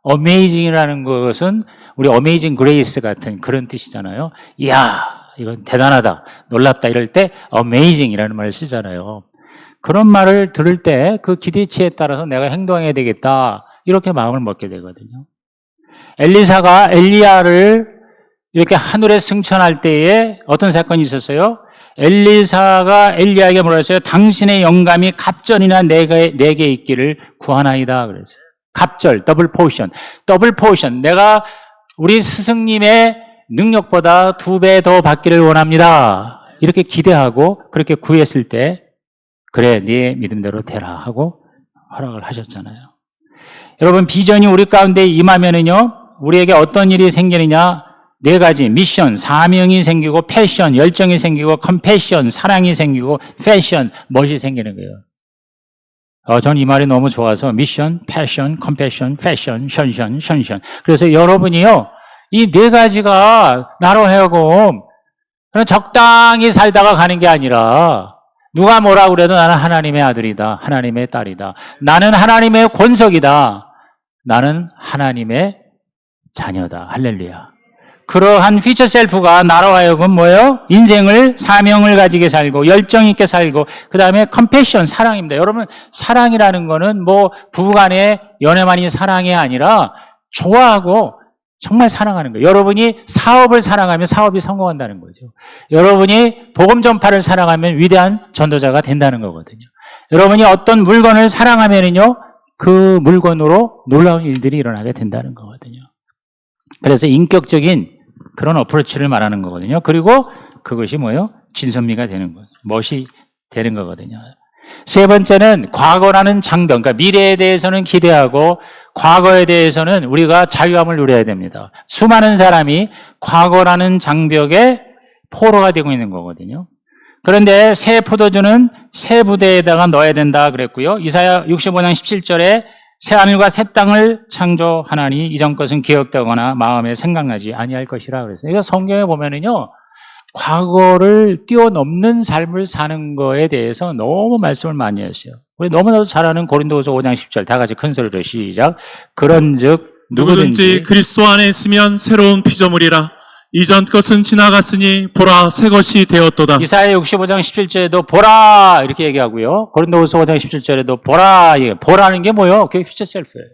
Speaker 1: amazing이라는 것은 우리 amazing grace 같은 그런 뜻이잖아요. 이야, 이건 대단하다, 놀랍다 이럴 때 amazing이라는 말을 쓰잖아요. 그런 말을 들을 때 그 기대치에 따라서 내가 행동해야 되겠다 이렇게 마음을 먹게 되거든요. 엘리사가 엘리야를 이렇게 하늘에 승천할 때에 어떤 사건이 있었어요? 엘리사가 엘리야에게 뭐라 했어요? 당신의 영감이 갑절이나 내게 있기를 구하나이다 그랬어요. 갑절, 더블 포션. 더블 포션. 내가 우리 스승님의 능력보다 2배 더 받기를 원합니다. 이렇게 기대하고 그렇게 구했을 때 그래, 네 믿음대로 되라 하고 허락을 하셨잖아요. 여러분, 비전이 우리 가운데 임하면은요, 우리에게 어떤 일이 생기느냐? 4가지, 미션, 사명이 생기고, 패션, 열정이 생기고, 컴패션, 사랑이 생기고, 패션, 멋이 생기는 거예요. 전 이 말이 너무 좋아서 미션, 패션, 컴패션, 패션, 션션. 그래서 여러분이요, 이 4가지가 나로 하여금 그냥 적당히 살다가 가는 게 아니라 누가 뭐라 그래도 나는 하나님의 아들이다, 하나님의 딸이다, 나는 하나님의 권석이다, 나는 하나님의 자녀다. 할렐루야. 그러한 피처 셀프가 나로 하여금 뭐예요? 인생을, 사명을 가지게 살고 열정 있게 살고, 그 다음에 컴패션, 사랑입니다. 여러분, 사랑이라는 거는 뭐 부부간의 연애만이 사랑이 아니라 좋아하고 정말 사랑하는 거예요. 여러분이 사업을 사랑하면 사업이 성공한다는 거죠. 여러분이 복음 전파를 사랑하면 위대한 전도자가 된다는 거거든요. 여러분이 어떤 물건을 사랑하면은요, 그 물건으로 놀라운 일들이 일어나게 된다는 거거든요. 그래서 인격적인 그런 어프로치를 말하는 거거든요. 그리고 그것이 뭐예요? 진선미가 되는 거예요. 멋이 되는 거거든요. 3번째는 과거라는 장벽, 그러니까 미래에 대해서는 기대하고 과거에 대해서는 우리가 자유함을 누려야 됩니다. 수많은 사람이 과거라는 장벽에 포로가 되고 있는 거거든요. 그런데 새 포도주는 새 부대에다가 넣어야 된다 그랬고요. 이사야 65장 17절에 새 하늘과 새 땅을 창조하나니 이전 것은 기억되거나 마음에 생각나지 아니할 것이라 그랬어요. 이거 성경에 보면은요, 과거를 뛰어넘는 삶을 사는 거에 대해서 너무 말씀을 많이 했어요. 우리 너무나도 잘 아는 고린도후서 5장 10절, 다 같이 큰 소리로 시작. 그런즉 누구든지
Speaker 2: 그리스도 안에 있으면 새로운 피조물이라. 이전 것은 지나갔으니 보라 새 것이 되었도다.
Speaker 1: 이사야 65장 17절에도 보라 이렇게 얘기하고요. 고린도후서 5장 17절에도 보라, 보라는 게 뭐예요? 그게 퓨처 셀프예요.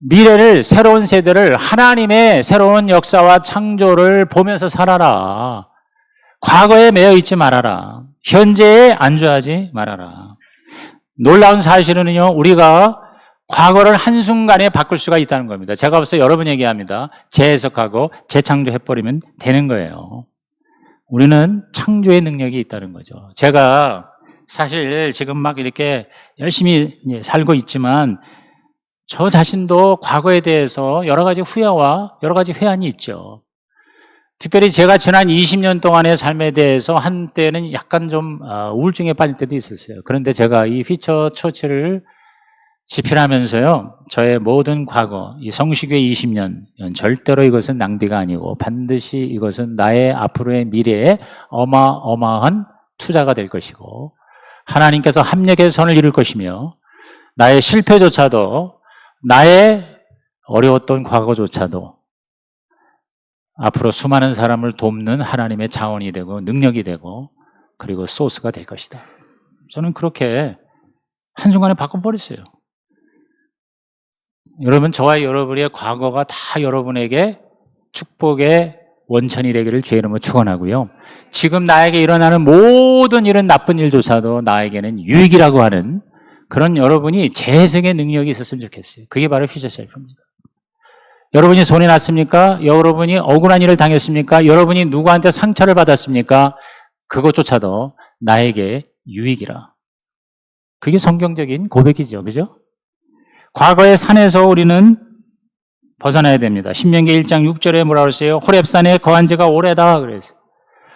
Speaker 1: 미래를, 새로운 세대를, 하나님의 새로운 역사와 창조를 보면서 살아라. 과거에 매여 있지 말아라. 현재에 안주하지 말아라. 놀라운 사실은요, 우리가 과거를 한순간에 바꿀 수가 있다는 겁니다. 제가 벌써 여러 번 얘기합니다. 재해석하고 재창조해버리면 되는 거예요. 우리는 창조의 능력이 있다는 거죠. 제가 사실 지금 막 이렇게 열심히 살고 있지만 저 자신도 과거에 대해서 여러 가지 후회와 여러 가지 회한이 있죠. 특별히 제가 지난 20년 동안의 삶에 대해서 한때는 약간 좀 우울증에 빠질 때도 있었어요. 그런데 제가 이 피처 처치를 집필하면서요, 저의 모든 과거, 이 성시교의 20년, 절대로 이것은 낭비가 아니고 반드시 이것은 나의 앞으로의 미래에 어마어마한 투자가 될 것이고 하나님께서 합력의 선을 이룰 것이며 나의 실패조차도, 나의 어려웠던 과거조차도 앞으로 수많은 사람을 돕는 하나님의 자원이 되고 능력이 되고 그리고 소스가 될 것이다. 저는 그렇게 한순간에 바꿔버렸어요. 여러분, 저와 여러분의 과거가 다 여러분에게 축복의 원천이 되기를 주의 이름으로 축원하고요. 지금 나에게 일어나는 모든 일은 나쁜 일조차도 나에게는 유익이라고 하는 그런 여러분이 재해석의 능력이 있었으면 좋겠어요. 그게 바로 퓨처 셀프입니다. 여러분이 손해 났습니까? 여러분이 억울한 일을 당했습니까? 여러분이 누구한테 상처를 받았습니까? 그것조차도 나에게 유익이라. 그게 성경적인 고백이죠. 그죠? 과거의 산에서 우리는 벗어나야 됩니다. 신명기 1장 6절에 뭐라고 그랬어요? 호렙산에 거한 지가 오래다 그랬어요.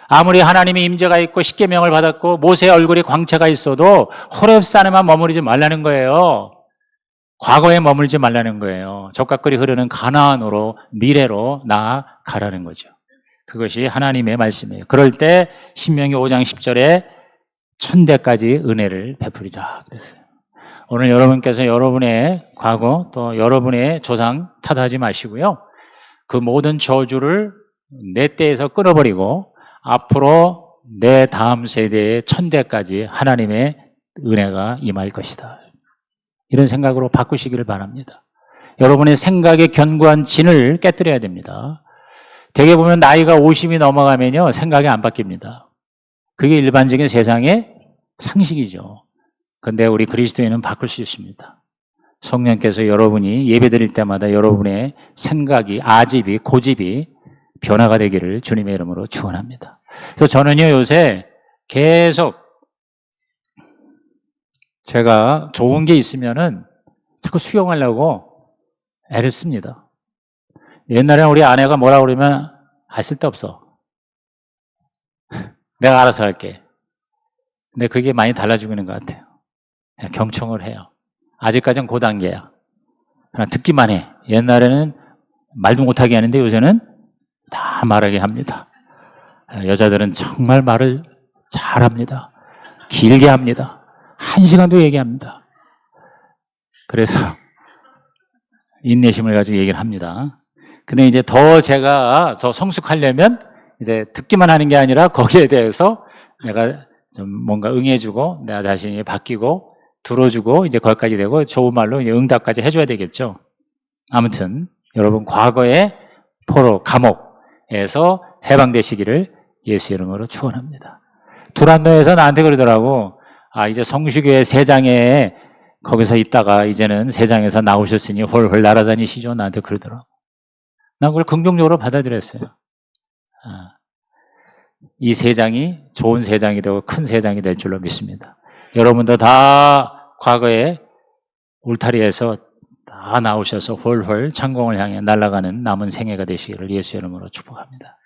Speaker 1: 아무리 하나님의 임재가 있고 십계명을 받았고 모세의 얼굴에 광채가 있어도 호렙산에만 머무르지 말라는 거예요. 과거에 머물지 말라는 거예요. 젖가끌이 흐르는 가나안으로, 미래로 나아가라는 거죠. 그것이 하나님의 말씀이에요. 그럴 때 신명기 5장 10절에 천대까지 은혜를 베풀이라 그랬어요. 오늘 여러분께서 여러분의 과거 또 여러분의 조상 탓하지 마시고요. 그 모든 저주를 내 때에서 끊어버리고 앞으로 내 다음 세대의 천대까지 하나님의 은혜가 임할 것이다. 이런 생각으로 바꾸시기를 바랍니다. 여러분의 생각의 견고한 진을 깨뜨려야 됩니다. 대개 보면 나이가 50이 넘어가면요, 생각이 안 바뀝니다. 그게 일반적인 세상의 상식이죠. 그런데 우리 그리스도인은 바꿀 수 있습니다. 성령께서 여러분이 예배드릴 때마다 여러분의 생각이, 아집이, 고집이 변화가 되기를 주님의 이름으로 축원합니다. 그래서 저는요, 요새 계속 제가 좋은 게 있으면은 자꾸 수용하려고 애를 씁니다. 옛날에는 우리 아내가 뭐라 그러면 쓸데없어. 내가 알아서 할게. 근데 그게 많이 달라지고 있는 것 같아요. 그냥 경청을 해요. 아직까지는 그 단계야. 그냥 듣기만 해. 옛날에는 말도 못하게 하는데 요새는 다 말하게 합니다. 여자들은 정말 말을 잘합니다. 길게 합니다. 1시간도 얘기합니다. 그래서 인내심을 가지고 얘기를 합니다. 근데 이제 더 제가 더 성숙하려면 이제 듣기만 하는 게 아니라 거기에 대해서 내가 좀 뭔가 응해주고 내 자신이 바뀌고 들어주고 이제 거기까지 되고 좋은 말로 이제 응답까지 해줘야 되겠죠. 아무튼 여러분 과거의 포로 감옥에서 해방되시기를 예수 이름으로 축원합니다. 두란노에서 나한테 그러더라고. 이제 성수교회 세장에 거기서 있다가 이제는 세장에서 나오셨으니 홀홀 날아다니시죠. 나한테 그러더라고. 난 그걸 긍정적으로 받아들였어요. 이 세장이 좋은 세장이 되고 큰 세장이 될 줄로 믿습니다. 여러분도 다 과거에 울타리에서 다 나오셔서 홀홀 창공을 향해 날아가는 남은 생애가 되시기를 예수 이름으로 축복합니다.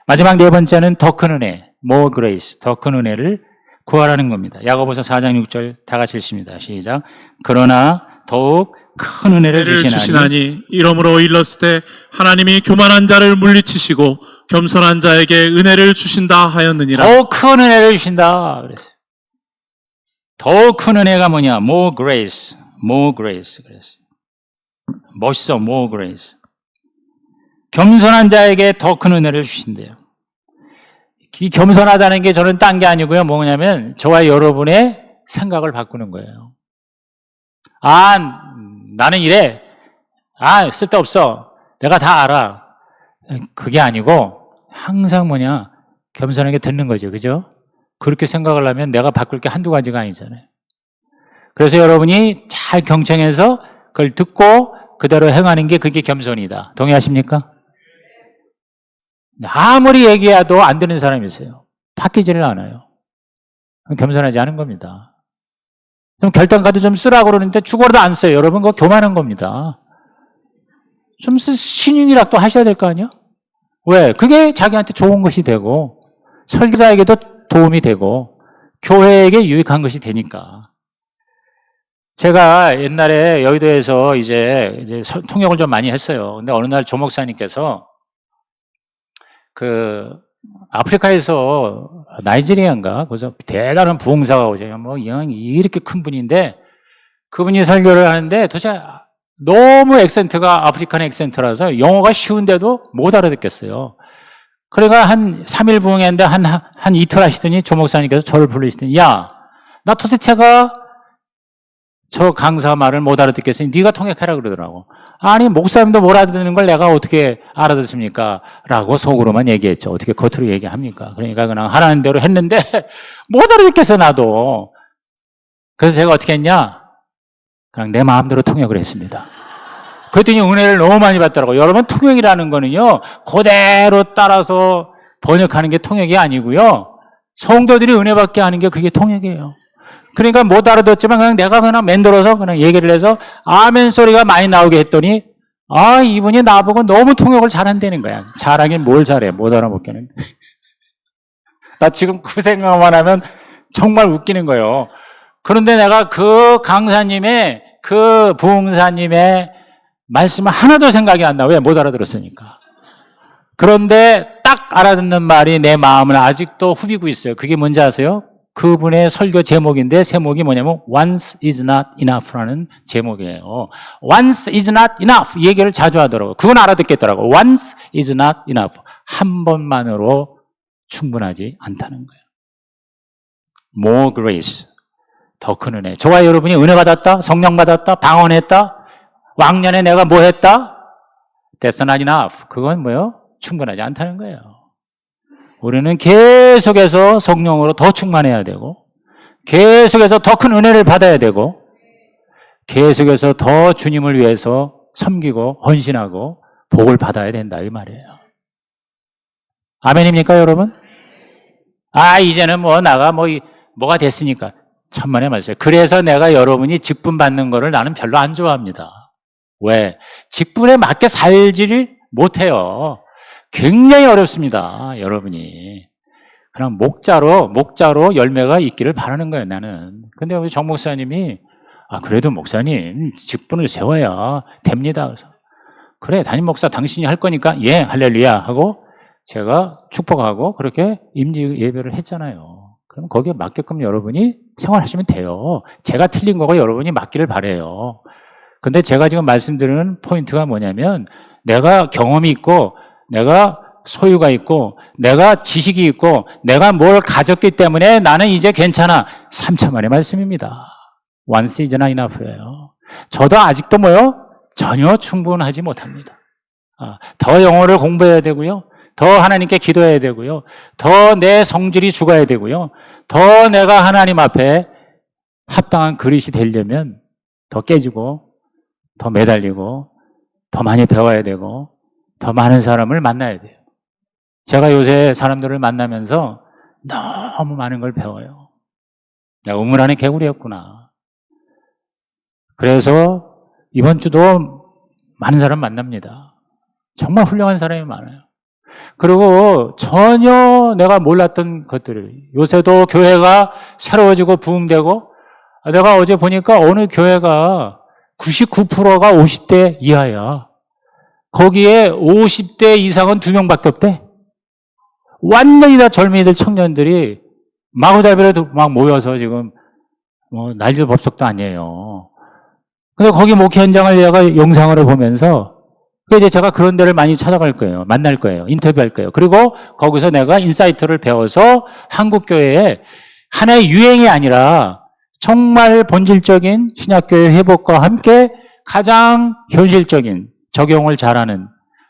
Speaker 1: 마지막 네 번째는 더 큰 은혜, more grace, 더 큰 은혜를 구하라는 겁니다. 야고보서 4장 6절 다 같이 읽습니다. 시작. 그러나 더욱 큰 은혜를
Speaker 2: 주시나니 이러므로 일렀을 때 하나님이 교만한 자를 물리치시고 겸손한 자에게 은혜를 주신다 하였느니라.
Speaker 1: 더 큰 은혜를 주신다 그랬어요. 더 큰 은혜가 뭐냐? more grace, more grace 그랬어요. 멋있어, more grace. 겸손한 자에게 더 큰 은혜를 주신대요. 이 겸손하다는 게 저는 딴 게 아니고요. 뭐냐면 저와 여러분의 생각을 바꾸는 거예요. 나는 이래. 쓸데없어. 내가 다 알아. 그게 아니고 항상 뭐냐? 겸손하게 듣는 거죠. 그죠? 그렇게 생각을 하면 내가 바꿀 게 한두 가지가 아니잖아요. 그래서 여러분이 잘 경청해서 그걸 듣고 그대로 행하는 게 그게 겸손이다. 동의하십니까? 아무리 얘기해도 안 듣는 사람이 있어요. 바뀌지를 않아요. 겸손하지 않은 겁니다. 좀 결단카드 좀 쓰라고 그러는데 죽어도 안 써요. 여러분 그거 교만한 겁니다. 좀 신용이라도 하셔야 될 거 아니야? 왜? 그게 자기한테 좋은 것이 되고 설교자에게도 도움이 되고 교회에게 유익한 것이 되니까. 제가 옛날에 여의도에서 이제 통역을 좀 많이 했어요. 근데 어느 날 조 목사님께서 아프리카에서 나이지리아인가? 그래서 대단한 부흥사가 오셔요. 이렇게 큰 분인데 그분이 설교를 하는데 도대체 너무 액센트가 아프리칸 액센트라서 영어가 쉬운데도 못 알아듣겠어요. 그러니까 한 3일 부흥했는데 한 이틀 하시더니 조 목사님께서 저를 부르시더니 나 도대체가 저 강사 말을 못 알아듣겠으니 네가 통역해라 그러더라고. 아니 목사님도 못 알아듣는 걸 내가 어떻게 알아듣습니까? 라고 속으로만 얘기했죠. 어떻게 겉으로 얘기합니까? 그러니까 그냥 하라는 대로 했는데 못 알아듣겠어 나도. 그래서 제가 어떻게 했냐? 그냥 내 마음대로 통역을 했습니다. 그랬더니 은혜를 너무 많이 받더라고요. 여러분 통역이라는 거는요 그대로 따라서 번역하는 게 통역이 아니고요 성도들이 은혜 받게 하는 게 그게 통역이에요. 그러니까 못 알아듣지만 그냥 내가 그냥 만들어서 그냥 얘기를 해서 아멘 소리가 많이 나오게 했더니 이분이 나보고 너무 통역을 잘한다는 거야. 잘하긴 뭘 잘해. 못 알아먹겠는데. 나 지금 그 생각만 하면 정말 웃기는 거예요. 그런데 내가 그 강사님의 그 부흥사님의 말씀은 하나도 생각이 안 나. 왜? 못 알아들었으니까. 그런데 딱 알아듣는 말이 내 마음을 아직도 후비고 있어요. 그게 뭔지 아세요? 그분의 설교 제목인데 제목이 뭐냐면 Once is not enough라는 제목이에요. Once is not enough 이 얘기를 자주 하더라고요. 그건 알아듣겠더라고요. Once is not enough. 한 번만으로 충분하지 않다는 거예요. More grace. 더 큰 은혜. 저와 여러분이 은혜 받았다, 성령 받았다, 방언했다, 왕년에 내가 뭐 했다? That's not enough. 그건 뭐요? 충분하지 않다는 거예요. 우리는 계속해서 성령으로 더 충만해야 되고, 계속해서 더 큰 은혜를 받아야 되고, 계속해서 더 주님을 위해서 섬기고 헌신하고 복을 받아야 된다 이 말이에요. 아멘입니까 여러분? 이제는 뭐 나가 뭐가 됐으니까. 천만의 말씀이에요. 그래서 내가 여러분이 직분 받는 거를 나는 별로 안 좋아합니다. 왜? 직분에 맞게 살지를 못해요. 굉장히 어렵습니다, 여러분이. 그냥 목자로 열매가 있기를 바라는 거예요, 나는. 근데 우리 정 목사님이, 그래도 목사님, 직분을 세워야 됩니다. 그래서, 그래, 담임 목사 당신이 할 거니까, 예, 할렐루야 하고, 제가 축복하고, 그렇게 임지 예배를 했잖아요. 그럼 거기에 맞게끔 여러분이 생활하시면 돼요. 제가 틀린 거고 여러분이 맞기를 바라요. 근데 제가 지금 말씀드리는 포인트가 뭐냐면, 내가 경험이 있고, 내가 소유가 있고, 내가 지식이 있고, 내가 뭘 가졌기 때문에 나는 이제 괜찮아. 3천만의 말씀입니다. Once is not enough예요. 저도 아직도 전혀 충분하지 못합니다. 더 영어를 공부해야 되고요. 더 하나님께 기도해야 되고요. 더 내 성질이 죽어야 되고요. 더 내가 하나님 앞에 합당한 그릇이 되려면 더 깨지고, 더 매달리고, 더 많이 배워야 되고, 더 많은 사람을 만나야 돼요. 제가 요새 사람들을 만나면서 너무 많은 걸 배워요. 내가 우물 안에 개구리였구나. 그래서 이번 주도 많은 사람 만납니다. 정말 훌륭한 사람이 많아요. 그리고 전혀 내가 몰랐던 것들을, 요새도 교회가 새로워지고 부흥되고, 내가 어제 보니까 어느 교회가 99%가 50대 이하야. 거기에 50대 이상은 2명밖에 없대. 완전히 다 젊은이들, 청년들이 마구잡이로 막 모여서 지금 난리도 법석도 아니에요. 근데 거기 목회 현장을 내가 영상으로 보면서, 이제 제가 그런 데를 많이 찾아갈 거예요. 만날 거예요. 인터뷰할 거예요. 그리고 거기서 내가 인사이트를 배워서 한국교회에 하나의 유행이 아니라 정말 본질적인 신약교회 회복과 함께 가장 현실적인 적용을 잘하는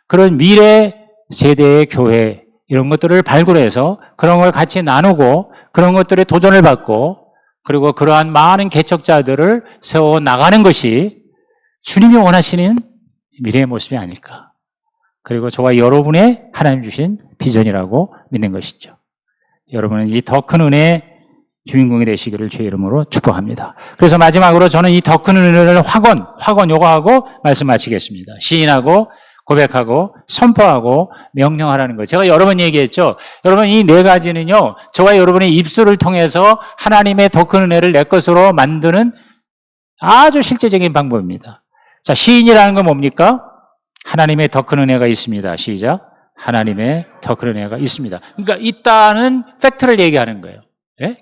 Speaker 1: 그런 미래 세대의 교회, 이런 것들을 발굴해서 그런 걸 같이 나누고 그런 것들에 도전을 받고, 그리고 그러한 많은 개척자들을 세워 나가는 것이 주님이 원하시는 미래의 모습이 아닐까. 그리고 저와 여러분의 하나님 주신 비전이라고 믿는 것이죠. 여러분은 이 더 큰 은혜의 주인공이 되시기를 주의 이름으로 축복합니다. 그래서 마지막으로 저는 이 더 큰 은혜를 확언 요거 하고 말씀 마치겠습니다. 시인하고 고백하고 선포하고 명령하라는 거. 제가 여러 번 얘기했죠. 여러분, 이 네 가지는요, 저와 여러분의 입술을 통해서 하나님의 더 큰 은혜를 내 것으로 만드는 아주 실제적인 방법입니다. 자, 시인이라는 건 뭡니까? 하나님의 더 큰 은혜가 있습니다. 시작. 하나님의 더 큰 은혜가 있습니다. 그러니까 있다는 팩트를 얘기하는 거예요. 예?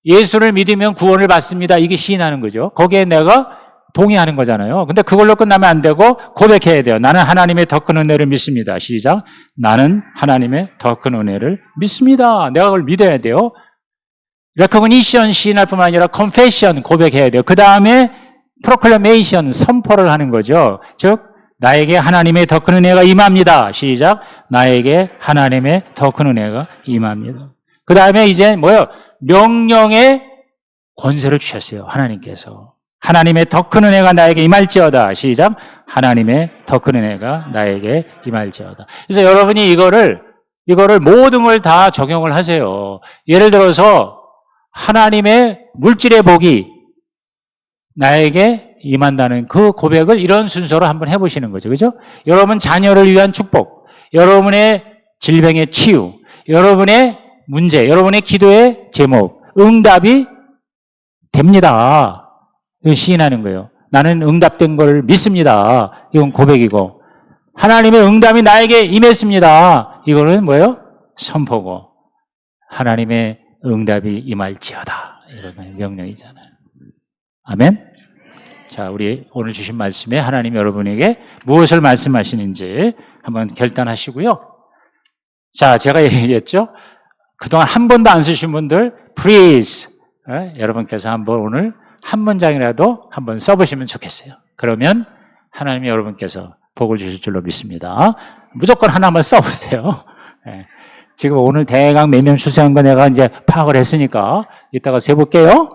Speaker 1: 예수를 믿으면 구원을 받습니다. 이게 시인하는 거죠. 거기에 내가 동의하는 거잖아요. 근데 그걸로 끝나면 안 되고 고백해야 돼요. 나는 하나님의 더 큰 은혜를 믿습니다. 시작. 나는 하나님의 더 큰 은혜를 믿습니다. 내가 그걸 믿어야 돼요. recognition 시인할 뿐만 아니라 confession 고백해야 돼요. 그 다음에 proclamation 선포를 하는 거죠. 즉 나에게 하나님의 더 큰 은혜가 임합니다. 시작. 나에게 하나님의 더 큰 은혜가 임합니다. 그 다음에 이제 명령의 권세를 주셨어요. 하나님께서. 하나님의 더 큰 은혜가 나에게 임할지어다. 시작. 하나님의 더 큰 은혜가 나에게 임할지어다. 그래서 여러분이 이거를 모든 걸 다 적용을 하세요. 예를 들어서 하나님의 물질의 복이 나에게 임한다는 그 고백을 이런 순서로 한번 해보시는 거죠. 그죠? 여러분 자녀를 위한 축복, 여러분의 질병의 치유, 여러분의 문제, 여러분의 기도의 제목, 응답이 됩니다. 이거 시인하는 거예요. 나는 응답된 걸 믿습니다. 이건 고백이고, 하나님의 응답이 나에게 임했습니다. 이거는 선포고, 하나님의 응답이 임할지어다. 이런 명령이잖아요. 아멘? 자, 우리 오늘 주신 말씀에 하나님 여러분에게 무엇을 말씀하시는지 한번 결단하시고요. 자, 제가 얘기했죠? 그동안 한 번도 안 쓰신 분들, please, 여러분께서 한번 오늘 한 문장이라도 한번 써보시면 좋겠어요. 그러면 하나님이 여러분께서 복을 주실 줄로 믿습니다. 무조건 하나만 써보세요. 지금 오늘 대강 몇 명 출세한 거 내가 이제 파악을 했으니까 이따가 세볼게요.